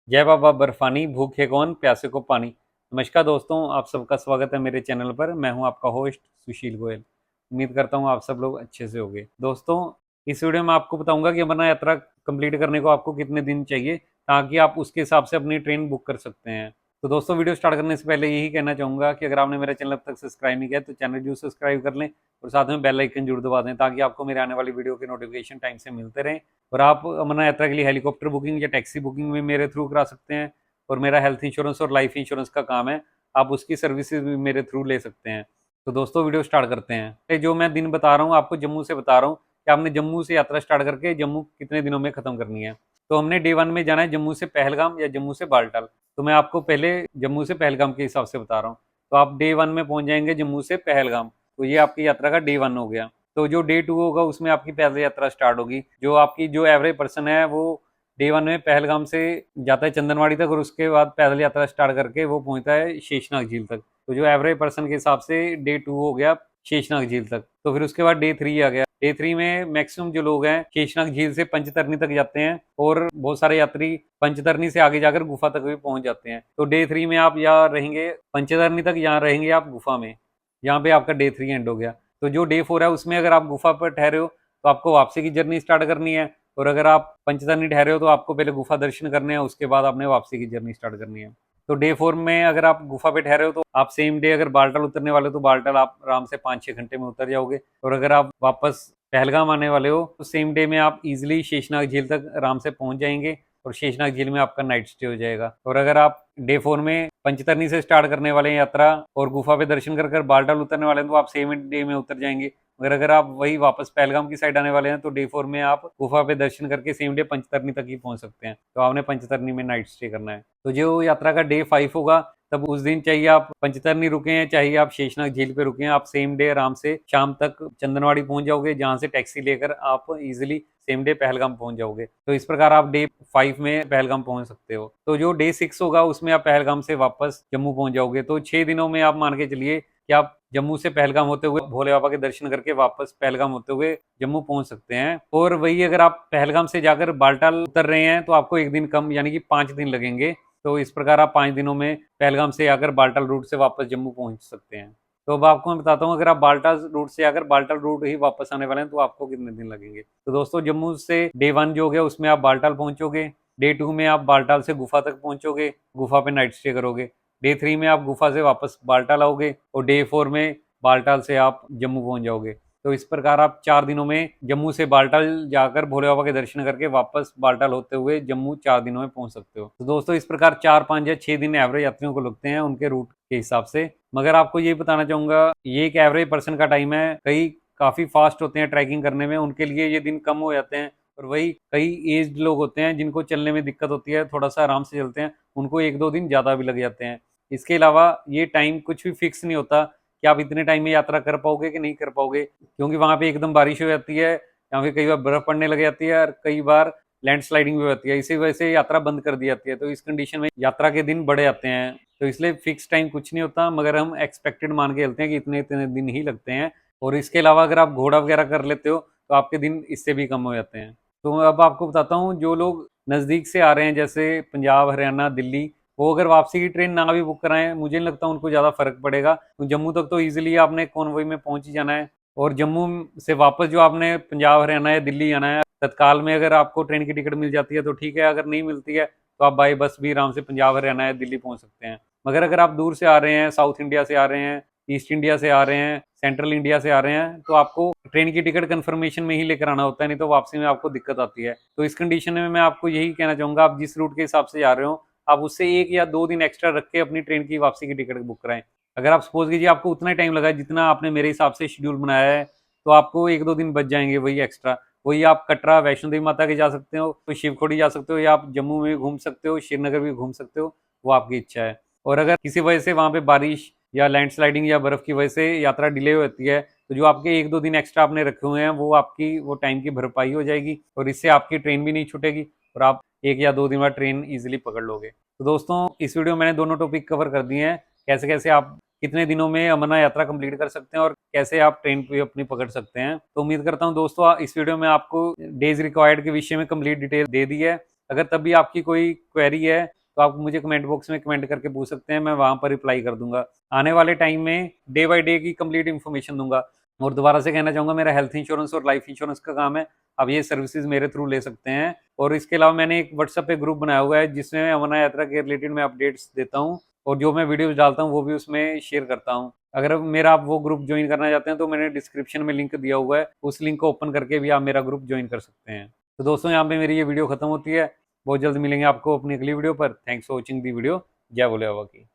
जय बाबा बर्फानी, भूखे कौन प्यासे को पानी। नमस्कार दोस्तों, आप सबका स्वागत है मेरे चैनल पर। मैं हूं आपका होस्ट सुशील गोयल। उम्मीद करता हूं आप सब लोग अच्छे से होंगे। दोस्तों, इस वीडियो में आपको बताऊंगा कि अमरनाथ यात्रा कंप्लीट करने को आपको कितने दिन चाहिए, ताकि आप उसके हिसाब से अपनी ट्रेन बुक कर सकते हैं। तो दोस्तों, वीडियो स्टार्ट करने से पहले यही कहना चाहूँगा कि अगर आपने मेरा चैनल अब तक सब्सक्राइब नहीं किया तो चैनल जरूर सब्सक्राइब कर लें और साथ में बेल आइकन जरूर दबा दें, ताकि आपको मेरे आने वाली वीडियो के नोटिफिकेशन टाइम से मिलते रहें। और आप अमरनाथ यात्रा के लिए हेलीकॉप्टर बुकिंग या टैक्सी बुकिंग भी मेरे थ्रू करा सकते हैं। और मेरा हेल्थ इंश्योरेंस और लाइफ इंश्योरेंस का काम है, आप उसकी सर्विसेज भी मेरे थ्रू ले सकते हैं। तो दोस्तों, वीडियो स्टार्ट करते हैं। जो मैं दिन बता रहा हूँ आपको जम्मू से बता रहा हूँ कि आपने जम्मू से यात्रा स्टार्ट करके जम्मू कितने दिनों में खत्म करनी है। तो हमने डे 1 में जाना है जम्मू से पहलगाम या जम्मू से बालटाल। तो मैं आपको पहले जम्मू से पहलगाम के हिसाब से बता रहा हूँ। तो आप डे 1 में पहुंच जाएंगे जम्मू से पहलगाम। तो ये आपकी यात्रा का डे 1 हो गया। तो जो डे 2 होगा उसमें आपकी पैदल यात्रा स्टार्ट होगी। जो एवरेज पर्सन है वो डे 1 में पहलगाम से जाता है चंदनवाड़ी तक, और उसके बाद पैदल यात्रा स्टार्ट करके वो पहुंचता है शेषनाग झील तक। तो जो एवरेज पर्सन के हिसाब से डे 2 हो गया शेषनाग झील तक। तो फिर उसके बाद डे 3 आ गया। डे 3 में मैक्सिमम जो लोग हैं शेषनाग झील से पंचतरनी तक जाते हैं, और बहुत सारे यात्री पंचतरनी से आगे जाकर गुफा तक भी पहुंच जाते हैं। तो डे 3 में आप यहाँ रहेंगे पंचतरनी तक, यहाँ रहेंगे आप गुफा में। यहाँ पे आपका डे 3 एंड हो गया। तो जो डे 4 है उसमें अगर आप गुफा पर ठहरे हो तो आपको वापसी की जर्नी स्टार्ट करनी है। और अगर आप पंचतरनी ठहरे हो तो आपको पहले गुफा दर्शन करने हैं, उसके बाद आपने वापसी की जर्नी स्टार्ट करनी है। तो डे 4 में अगर आप गुफा पे ठहरे हो तो आप सेम डे अगर बालटाल उतरने वाले हो तो बालटाल आप आराम से 5-6 घंटे में उतर जाओगे। और अगर आप वापस पहलगाम आने वाले हो तो सेम डे में आप इजिली शेषनाग झील तक आराम से पहुंच जाएंगे, और शेषनाग झील में आपका नाइट स्टे हो जाएगा। और अगर आप डे 4 में पंचतरनी से स्टार्ट करने वाले हैं यात्रा और गुफा पे दर्शन कर कर बालटाल उतरने वाले हैं तो आप सेम डे में उतर जाएंगे। मगर अगर आप वही वापस पहलगाम की साइड आने वाले हैं तो डे 4 में आप गुफा पे दर्शन करके सेम डे पंचतरनी तक ही पहुंच सकते हैं। तो आपने पंचतरनी में नाइट स्टे करना है। तो जो यात्रा का डे 5 होगा तब उस दिन चाहिए आप पंचतरनी रुके हैं चाहिए आप शेषनाग झील पे रुके हैं, आप सेम डे आराम से शाम तक चंदनवाड़ी पहुंच जाओगे, जहां से टैक्सी लेकर आप इजिली सेम डे पहलगाम पहुंच जाओगे। तो इस प्रकार आप डे 5 में पहलगाम पहुंच सकते हो। तो जो डे 6 होगा उसमें आप पहलगाम से वापस जम्मू पहुंच जाओगे। तो 6 दिनों में आप मान के चलिए कि आप जम्मू से पहलगाम होते हुए भोले बाबा के दर्शन करके वापस पहलगाम होते हुए जम्मू पहुंच सकते हैं। और वही अगर आप पहलगाम से जाकर बालटाल उतर रहे हैं तो आपको एक दिन कम यानी कि 5 दिन लगेंगे। तो इस प्रकार आप 5 दिनों में पहलगाम से आकर बालटाल रूट से वापस जम्मू पहुंच सकते हैं। तो अब आपको मैं बताता हूँ, अगर आप बालटाल रूट से आकर बालटाल रूट ही वापस आने वाले हैं तो आपको कितने दिन लगेंगे। तो दोस्तों, जम्मू से डे 1 जो हो गया उसमें आप बालटाल पहुंचोगे। डे 2 में आप बालटाल से गुफा तक पहुंचोगे, गुफा पे नाइट स्टे करोगे। डे 3 में आप गुफा से वापस बालटाल आओगे, और डे 4 में बालटाल से आप जम्मू पहुंच जाओगे। तो इस प्रकार आप 4 दिनों में जम्मू से बालटाल जाकर भोले बाबा के दर्शन करके वापस बालटाल होते हुए जम्मू 4 दिनों में पहुंच सकते हो। तो दोस्तों, इस प्रकार 4, 5 या 6 दिन एवरेज यात्रियों को लगते हैं उनके रूट के हिसाब से। मगर आपको ये बताना चाहूंगा, ये एक एवरेज पर्सन का टाइम है। कई काफी फास्ट होते हैं ट्रैकिंग करने में, उनके लिए ये दिन कम हो जाते हैं। और वही कई एज्ड लोग होते हैं जिनको चलने में दिक्कत होती है, थोड़ा सा आराम से चलते हैं, उनको 1-2 दिन ज्यादा भी लग जाते हैं। इसके अलावा ये टाइम कुछ भी फिक्स नहीं होता कि आप इतने टाइम में यात्रा कर पाओगे कि नहीं कर पाओगे, क्योंकि वहां पे एकदम बारिश हो जाती है, या फिर कई बार बर्फ पड़ने लग जाती है, और कई बार लैंडस्लाइडिंग भी होती है। इसी वजह से यात्रा बंद कर दी जाती है। तो इस कंडीशन में यात्रा के दिन बढ़ जाते हैं। तो इसलिए फिक्स टाइम कुछ नहीं होता, मगर हम एक्सपेक्टेड मान के चलते हैं कि इतने इतने दिन ही लगते हैं। और इसके अलावा अगर आप घोड़ा वगैरह कर लेते हो तो आपके दिन इससे भी कम हो जाते हैं। तो अब आपको बताता हूँ, जो लोग नज़दीक से आ रहे हैं जैसे पंजाब, हरियाणा, दिल्ली, वो अगर वापसी की ट्रेन ना भी बुक कराएं, मुझे नहीं लगता उनको ज़्यादा फर्क पड़ेगा। तो जम्मू तक तो ईजिली आपने कॉन्वॉय में पहुंच ही जाना है। और जम्मू से वापस जो आपने पंजाब, हरियाणा या दिल्ली आना है, तत्काल में अगर आपको ट्रेन की टिकट मिल जाती है तो ठीक है, अगर नहीं मिलती है तो आप बाई बस भी आराम से पंजाब, हरियाणा या दिल्ली पहुंच सकते हैं। मगर अगर आप दूर से आ रहे हैं, साउथ इंडिया से आ रहे हैं, ईस्ट इंडिया से आ रहे हैं, सेंट्रल इंडिया से आ रहे हैं, तो आपको ट्रेन की टिकट कंफर्मेशन में ही लेकर आना होता है, नहीं तो वापसी में आपको दिक्कत आती है। तो इस कंडीशन में मैं आपको यही कहना चाहूंगा, आप जिस रूट के हिसाब से जा रहे हो आप उससे 1 या 2 दिन एक्स्ट्रा रख के अपनी ट्रेन की वापसी की टिकट बुक कराएं। अगर आप सपोज कीजिए आपको उतना टाइम लगा जितना आपने मेरे हिसाब से शेड्यूल बनाया है, तो आपको 1-2 दिन बच जाएंगे वही एक्स्ट्रा। वही आप कटरा, वैष्णो देवी माता के जा सकते हो, तो शिवखोड़ी जा सकते हो, या आप जम्मू में भी घूम सकते हो, श्रीनगर भी घूम सकते हो, वो आपकी इच्छा है। और अगर किसी वजह से वहां पे बारिश या लैंडस्लाइडिंग या बर्फ की वजह से यात्रा डिले होती है, तो जो आपके 1-2 दिन एक्स्ट्रा आपने रखे हुए हैं वो आपकी वो टाइम की भरपाई हो जाएगी, और इससे आपकी ट्रेन भी नहीं छूटेगी, और आप 1 या 2 दिन बाद ट्रेन इजिली पकड़ लोगे। तो दोस्तों, इस वीडियो में मैंने दोनों टॉपिक कवर कर दिए हैं, कैसे कैसे आप कितने दिनों में अमरनाथ यात्रा कंप्लीट कर सकते हैं और कैसे आप ट्रेन भी अपनी पकड़ सकते हैं। तो उम्मीद करता हूं दोस्तों, इस वीडियो में आपको डेज रिक्वायर्ड के विषय में कंप्लीट डिटेल दे दी है। अगर तब भी आपकी कोई क्वेरी है तो आप मुझे कमेंट बॉक्स में कमेंट करके पूछ सकते हैं, मैं वहाँ पर रिप्लाई कर दूंगा। आने वाले टाइम में डे बाय डे की कंप्लीट इन्फॉर्मेशन दूंगा। और दोबारा से कहना चाहूँगा, मेरा हेल्थ इंश्योरेंस और लाइफ इंश्योरेंस का काम है, आप ये सर्विसेज मेरे थ्रू ले सकते हैं। और इसके अलावा मैंने एक व्हाट्सएप पे ग्रुप बनाया हुआ है जिसमें अमरनाथ यात्रा के रिलेटेड मैं अपडेट्स देता हूँ, और जो मैं वीडियोस डालता हूँ वो भी उसमें शेयर करता हूँ। अगर मेरा आप वो ग्रुप ज्वाइन करना चाहते हैं तो मैंने डिस्क्रिप्शन में लिंक दिया हुआ है, उस लिंक को ओपन करके भी आप मेरा ग्रुप ज्वाइन कर सकते हैं। तो दोस्तों, यहाँ पे मेरी ये वीडियो खत्म होती है। बहुत जल्द मिलेंगे आपको अपनी अगली वीडियो पर। Thanks for watching the video. जय भोले बाबा की।